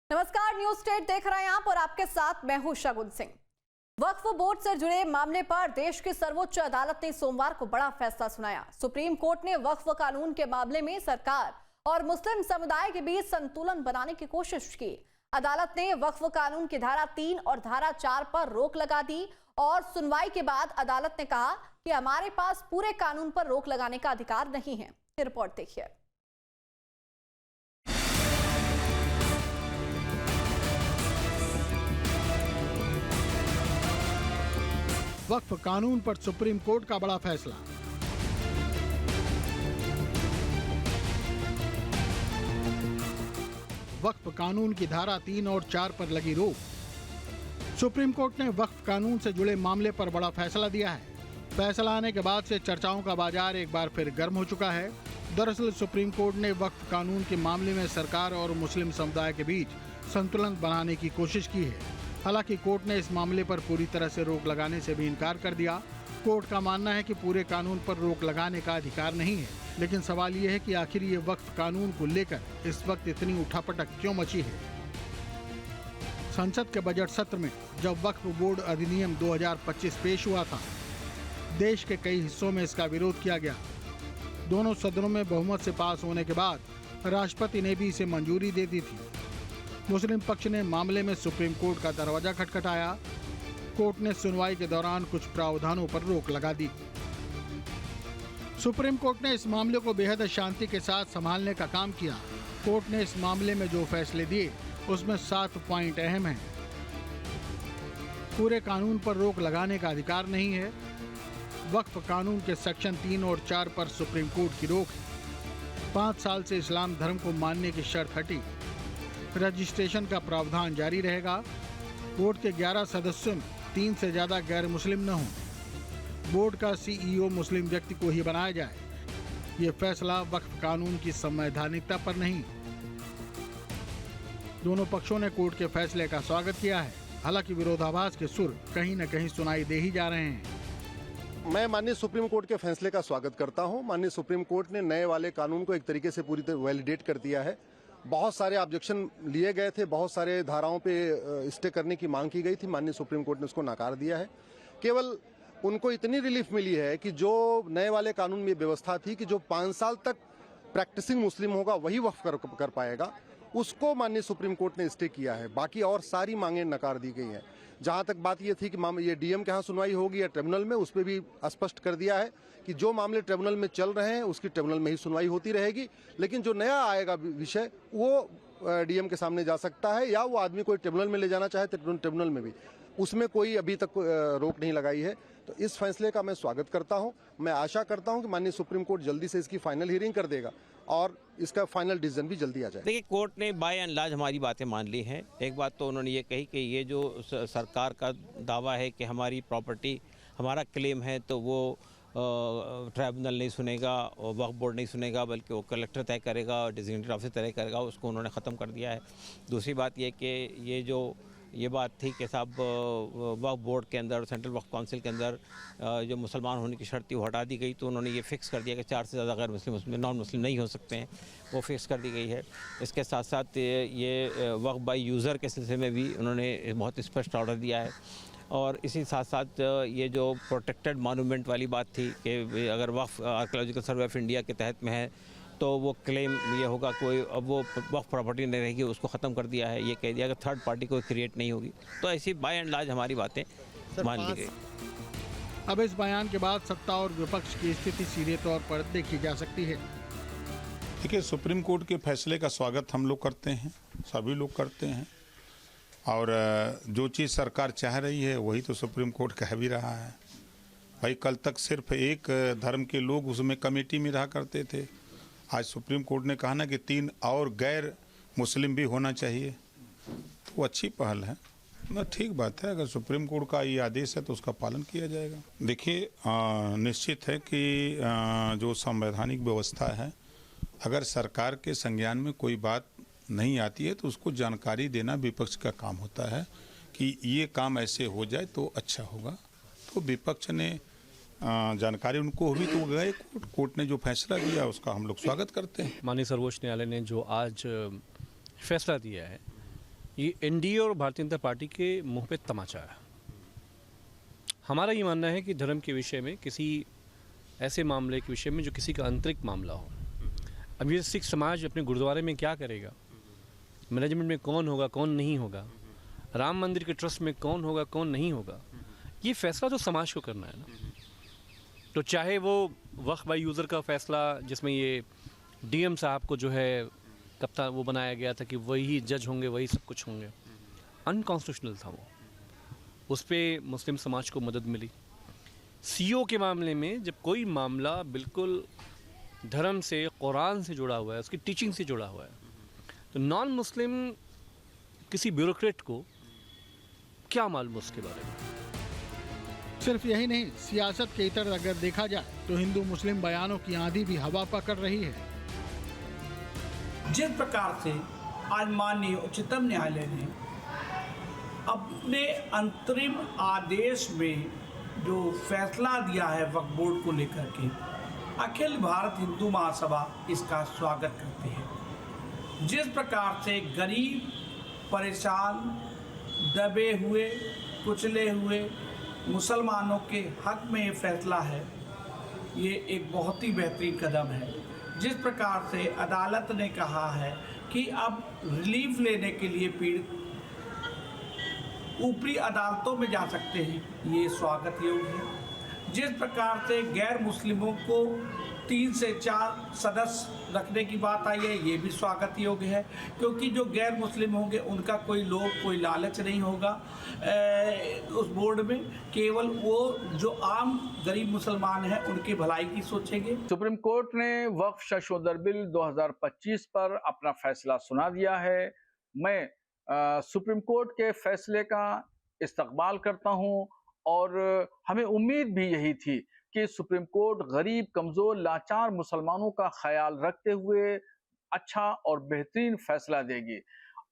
नमस्कार, news state देख रहे हैं आप और आपके साथ मैं हूं शगुन सिंह। वक्फ बोर्ड से जुड़े मामले पर देश की सर्वोच्च अदालत ने सोमवार को बड़ा फैसला सुनाया। सुप्रीम कोर्ट ने वक्फ कानून के मामले में सरकार और मुस्लिम समुदाय के बीच संतुलन बनाने की कोशिश की। अदालत ने वक्फ कानून की धारा 3 और धारा 4 पर रोक लगा दी और सुनवाई के बाद अदालत ने कहा कि हमारे पास पूरे कानून पर रोक लगाने का अधिकार नहीं है। रिपोर्ट देखिए। वक्फ कानून पर सुप्रीम कोर्ट का बड़ा फैसला। वक्फ कानून की धारा 3 और 4 पर लगी रोक। सुप्रीम कोर्ट ने वक्फ कानून से जुड़े मामले पर बड़ा फैसला दिया है। फैसला आने के बाद से चर्चाओं का बाजार एक बार फिर गर्म हो चुका है। दरअसल सुप्रीम कोर्ट ने वक्फ कानून के मामले में सरकार और मुस्लिम समुदाय के बीच संतुलन बनाने की कोशिश की है। हालांकि कोर्ट ने इस मामले पर पूरी तरह से रोक लगाने से भी इनकार कर दिया। कोर्ट का मानना है कि पूरे कानून पर रोक लगाने का अधिकार नहीं है, लेकिन सवाल ये है कि आखिर ये वक्फ कानून को लेकर इस वक्त इतनी उठापटक क्यों मची है। संसद के बजट सत्र में जब वक्फ बोर्ड अधिनियम 2025 पेश हुआ था, देश के कई हिस्सों में इसका विरोध किया गया। दोनों सदनों में बहुमत से पास होने के बाद राष्ट्रपति ने भी इसे मंजूरी दे दी थी। मुस्लिम पक्ष ने मामले में सुप्रीम कोर्ट का दरवाजा खटखटाया। कोर्ट ने सुनवाई के दौरान कुछ प्रावधानों पर रोक लगा दी। सुप्रीम कोर्ट ने इस मामले को बेहद शांति के साथ संभालने का काम किया। कोर्ट ने इस मामले में जो फैसले दिए उसमें 7 पॉइंट अहम हैं। पूरे कानून पर रोक लगाने का अधिकार नहीं है। वक्फ कानून के सेक्शन 3 और 4 पर सुप्रीम कोर्ट की रोक है। 5 साल से इस्लाम धर्म को मानने की शर्त हटी। रजिस्ट्रेशन का प्रावधान जारी रहेगा। बोर्ड के 11 सदस्यों में 3 से ज्यादा गैर मुस्लिम न हों। बोर्ड का CEO मुस्लिम व्यक्ति को ही बनाया जाए। ये फैसला वक्फ कानून की संवैधानिकता पर नहीं। दोनों पक्षों ने कोर्ट के फैसले का स्वागत किया है। हालांकि विरोधाभास के सुर कहीं न कहीं सुनाई दे ही जा रहे हैं। मैं माननीय सुप्रीम कोर्ट के फैसले का स्वागत करता हूं। माननीय सुप्रीम कोर्ट ने नए वाले कानून को एक तरीके से पूरी तरह वैलिडेट कर दिया है। बहुत सारे ऑब्जेक्शन लिए गए थे, बहुत सारे धाराओं पे स्टे करने की मांग की गई थी। माननीय सुप्रीम कोर्ट ने उसको नकार दिया है। केवल उनको इतनी रिलीफ मिली है कि जो नए वाले कानून में व्यवस्था थी कि जो 5 साल तक प्रैक्टिसिंग मुस्लिम होगा वही वक्फ कर पाएगा, उसको माननीय सुप्रीम कोर्ट ने स्टे किया है। बाकी और सारी मांगें नकार दी गई हैं। जहां तक बात ये थी कि ये डीएम के यहाँ सुनवाई होगी या ट्रिब्यूनल में, उस पर भी स्पष्ट कर दिया है कि जो मामले ट्रिब्यूनल में चल रहे हैं उसकी ट्रिब्यूनल में ही सुनवाई होती रहेगी। लेकिन जो नया आएगा विषय वो डीएम के सामने जा सकता है, या वो आदमी कोई ट्रिब्यूनल में ले जाना चाहे तो ट्रिब्यूनल में भी, उसमें कोई अभी तक रोक नहीं लगाई है। तो इस फैसले का मैं स्वागत करता हूं। मैं आशा करता हूं कि माननीय सुप्रीम कोर्ट जल्दी से इसकी फाइनल हियरिंग कर देगा और इसका फाइनल डिसीजन भी जल्दी आ जाए। देखिए, कोर्ट ने बाय एंड लार्ज हमारी बातें मान ली हैं। एक बात तो उन्होंने ये कही कि ये जो सरकार का दावा है कि हमारी प्रॉपर्टी हमारा क्लेम है, तो वो ट्राइब्यूनल नहीं सुनेगा और वक्फ बोर्ड नहीं सुनेगा, बल्कि वो कलेक्टर तय करेगा और डिजिग्नेटेड ऑफिसर तय करेगा। उसको उन्होंने ख़त्म कर दिया है। दूसरी बात ये कि ये बात थी कि साहब वक्फ बोर्ड के अंदर, सेंट्रल वक्फ काउंसिल के अंदर जो मुसलमान होने की शर्त थी वो हटा दी गई। तो उन्होंने ये फिक्स कर दिया कि 4 से ज़्यादा गैर मुस्लिम नॉन मुस्लिम नहीं हो सकते हैं, वो फिक्स कर दी गई है। इसके साथ साथ ये वक्फ बाई यूज़र के सिलसिले में भी उन्होंने बहुत स्पष्ट ऑर्डर दिया है। और इसी साथ साथ ये जो प्रोटेक्टेड मॉन्यूमेंट वाली बात थी कि अगर वक्फ आर्कियोलॉजिकल सर्वे ऑफ इंडिया के तहत में है तो वो क्लेम ये होगा, कोई अब वो वक्फ प्रॉपर्टी नहीं रहेगी, उसको ख़त्म कर दिया है। ये कह दिया कि थर्ड पार्टी कोई क्रिएट नहीं होगी। तो ऐसी बाय एंड लार्ज हमारी बातें मान ली गई। अब इस बयान के बाद सत्ता और विपक्ष की स्थिति सीधे तौर पर देखी जा सकती है। देखिए, सुप्रीम कोर्ट के फैसले का स्वागत हम लोग करते हैं, सभी लोग करते हैं। और जो चीज़ सरकार चाह रही है वही तो सुप्रीम कोर्ट कह भी रहा है। भाई, कल तक सिर्फ एक धर्म के लोग उसमें कमेटी में रहा करते थे। आज सुप्रीम कोर्ट ने कहा ना कि 3 और गैर मुस्लिम भी होना चाहिए, तो वो अच्छी पहल है ना, ठीक बात है। अगर सुप्रीम कोर्ट का ये आदेश है तो उसका पालन किया जाएगा। देखिए, निश्चित है कि जो संवैधानिक व्यवस्था है, अगर सरकार के संज्ञान में कोई बात नहीं आती है तो उसको जानकारी देना विपक्ष का काम होता है कि ये काम ऐसे हो जाए तो अच्छा होगा। तो विपक्ष ने जानकारी उनको हुई तो गए कोर्ट ने जो फैसला दिया उसका हम लोग स्वागत करते हैं। माननीय सर्वोच्च न्यायालय ने जो आज फैसला दिया है ये एनडीए और भारतीय जनता पार्टी के मुंह पे तमाचा है। हमारा ये मानना है कि धर्म के विषय में, किसी ऐसे मामले के विषय में जो किसी का आंतरिक मामला हो, अब ये सिख समाज अपने गुरुद्वारे में क्या करेगा, मैनेजमेंट में कौन होगा कौन नहीं होगा, राम मंदिर के ट्रस्ट में कौन होगा कौन नहीं होगा, ये फैसला तो समाज को करना है ना। तो चाहे वो वक्फ बाय यूज़र का फैसला, जिसमें ये डीएम साहब को जो है कप्तान वो बनाया गया था कि वही जज होंगे, वही सब कुछ होंगे, अनकॉन्स्टिट्यूशनल था वो, उस पर मुस्लिम समाज को मदद मिली। सीओ के मामले में जब कोई मामला बिल्कुल धर्म से, कुरान से जुड़ा हुआ है, उसकी टीचिंग से जुड़ा हुआ है, तो नॉन मुस्लिम किसी ब्यूरोक्रेट को क्या मालूम उसके बारे में। सिर्फ यही नहीं, सियासत के इतर अगर देखा जाए तो हिंदू मुस्लिम बयानों की आंधी भी हवा पकड़ रही है। जिस प्रकार से आज माननीय उच्चतम न्यायालय ने अपने अंतरिम आदेश में जो फैसला दिया है वक्फ बोर्ड को लेकर के, अखिल भारत हिंदू महासभा इसका स्वागत करते हैं। जिस प्रकार से गरीब, परेशान, दबे हुए, कुचले हुए मुसलमानों के हक में ये फैसला है, ये एक बहुत ही बेहतरीन कदम है। जिस प्रकार से अदालत ने कहा है कि अब रिलीफ लेने के लिए पीड़ित ऊपरी अदालतों में जा सकते हैं, ये स्वागत योग्य है। जिस प्रकार से गैर मुस्लिमों को 3 से 4 सदस्य रखने की बात आई है, ये भी स्वागत योग्य है, क्योंकि जो गैर मुस्लिम होंगे उनका कोई लोभ, कोई लालच नहीं होगा उस बोर्ड में, केवल वो जो आम गरीब मुसलमान हैं उनकी भलाई की सोचेंगे। सुप्रीम कोर्ट ने वक्फ संशोधन बिल 2025 पर अपना फैसला सुना दिया है। मैं सुप्रीम कोर्ट के फैसले का इस्तकबाल करता हूं और हमें उम्मीद भी यही थी कि सुप्रीम कोर्ट गरीब, कमज़ोर, लाचार मुसलमानों का ख्याल रखते हुए अच्छा और बेहतरीन फैसला देगी।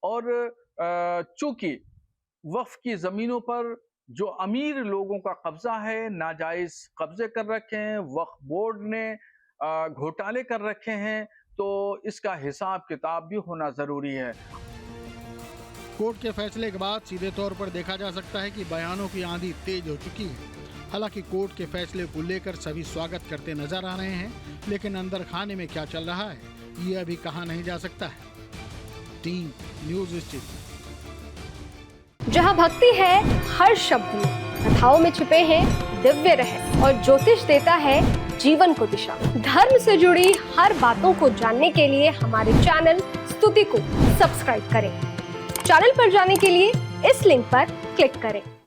और चूंकि वक्फ की ज़मीनों पर जो अमीर लोगों का कब्जा है, नाजायज़ कब्जे कर रखे हैं, वक्फ बोर्ड ने घोटाले कर रखे हैं, तो इसका हिसाब किताब भी होना ज़रूरी है। कोर्ट के फैसले के बाद सीधे तौर पर देखा जा सकता है कि बयानों की आंधी तेज हो चुकी है। हालांकि कोर्ट के फैसले को लेकर सभी स्वागत करते नजर आ रहे हैं, लेकिन अंदर खाने में क्या चल रहा है ये अभी कहा नहीं जा सकता है। Team news studio. जहाँ भक्ति है हर शब्द में, कथाओं में छुपे हैं दिव्य रहस्य और ज्योतिष देता है जीवन को दिशा। धर्म से जुड़ी हर बातों को जानने के लिए हमारे चैनल स्तुति को सब्सक्राइब करें। चैनल पर जाने के लिए इस लिंक पर क्लिक करें।